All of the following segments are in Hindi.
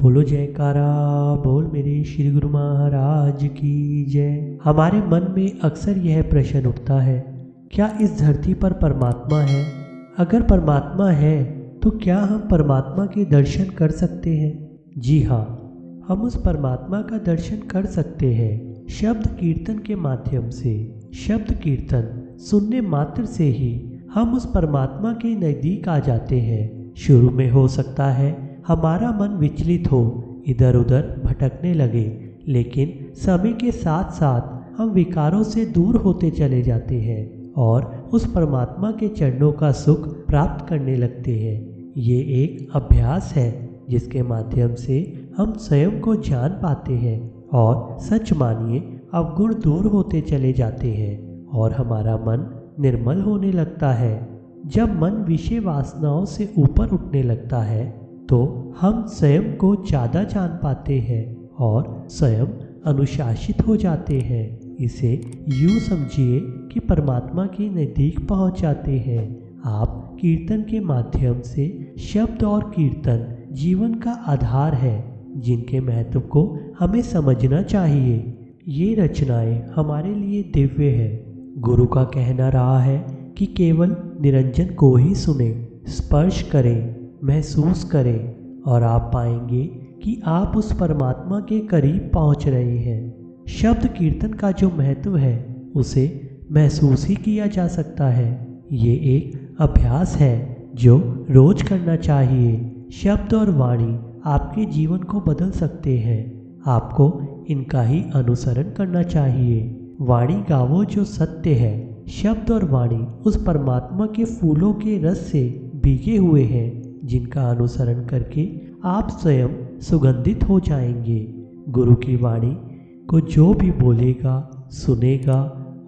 बोलो जयकारा, बोल मेरे श्री गुरु महाराज की जय। हमारे मन में अक्सर यह प्रश्न उठता है, क्या इस धरती पर परमात्मा है? अगर परमात्मा है तो क्या हम परमात्मा के दर्शन कर सकते हैं? जी हाँ, हम उस परमात्मा का दर्शन कर सकते हैं शब्द कीर्तन के माध्यम से। शब्द कीर्तन सुनने मात्र से ही हम उस परमात्मा के नज़दीक आ जाते हैं। शुरू में हो सकता है हमारा मन विचलित हो, इधर उधर भटकने लगे, लेकिन समय के साथ साथ हम विकारों से दूर होते चले जाते हैं और उस परमात्मा के चरणों का सुख प्राप्त करने लगते हैं। ये एक अभ्यास है जिसके माध्यम से हम स्वयं को जान पाते हैं और सच मानिए अवगुण दूर होते चले जाते हैं और हमारा मन निर्मल होने लगता है। जब मन विषय वासनाओं से ऊपर उठने लगता है तो हम स्वयं को ज़्यादा जान पाते हैं और स्वयं अनुशासित हो जाते हैं। इसे यूँ समझिए कि परमात्मा के नज़दीक पहुँच जाते हैं आप। कीर्तन के माध्यम से शब्द और कीर्तन जीवन का आधार है जिनके महत्व को हमें समझना चाहिए। ये रचनाएं हमारे लिए दिव्य है। गुरु का कहना रहा है कि केवल निरंजन को ही सुने, स्पर्श करें, महसूस करें और आप पाएंगे कि आप उस परमात्मा के करीब पहुंच रहे हैं। शब्द कीर्तन का जो महत्व है उसे महसूस ही किया जा सकता है। ये एक अभ्यास है जो रोज करना चाहिए। शब्द और वाणी आपके जीवन को बदल सकते हैं। आपको इनका ही अनुसरण करना चाहिए। वाणी गावो जो सत्य है। शब्द और वाणी उस परमात्मा के फूलों के रस से भीगे हुए हैं जिनका अनुसरण करके आप स्वयं सुगंधित हो जाएंगे। गुरु की वाणी को जो भी बोलेगा, सुनेगा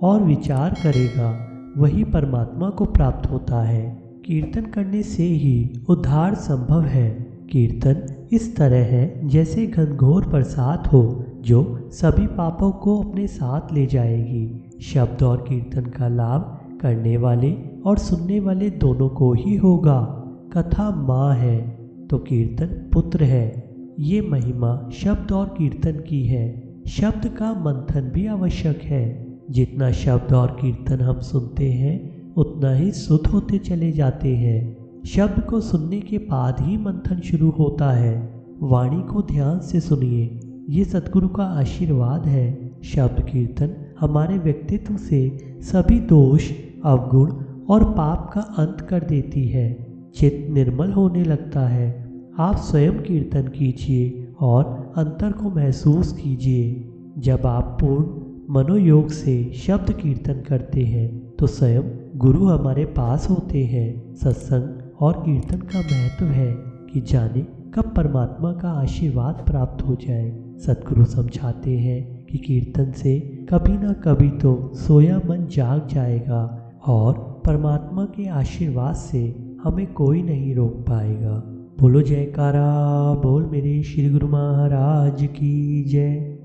और विचार करेगा वही परमात्मा को प्राप्त होता है। कीर्तन करने से ही उद्धार संभव है। कीर्तन इस तरह है जैसे घनघोर बरसात हो जो सभी पापों को अपने साथ ले जाएगी। शब्द और कीर्तन का लाभ करने वाले और सुनने वाले दोनों को ही होगा। कथा माँ है तो कीर्तन पुत्र है। ये महिमा शब्द और कीर्तन की है। शब्द का मंथन भी आवश्यक है। जितना शब्द और कीर्तन हम सुनते हैं उतना ही शुद्ध होते चले जाते हैं। शब्द को सुनने के बाद ही मंथन शुरू होता है। वाणी को ध्यान से सुनिए, ये सद्गुरु का आशीर्वाद है। शब्द कीर्तन हमारे व्यक्तित्व से सभी दोष, अवगुण और पाप का अंत कर देती है। चित्त निर्मल होने लगता है। आप स्वयं कीर्तन कीजिए और अंतर को महसूस कीजिए। जब आप पूर्ण मनोयोग से शब्द कीर्तन करते हैं तो स्वयं गुरु हमारे पास होते हैं। सत्संग और कीर्तन का महत्व है कि जाने कब परमात्मा का आशीर्वाद प्राप्त हो जाए। सद्गुरु समझाते हैं कि कीर्तन से कभी ना कभी तो सोया मन जाग जाएगा और परमात्मा के आशीर्वाद से हमें कोई नहीं रोक पाएगा। बोलो जयकारा, बोल मेरे श्री गुरु महाराज की जय।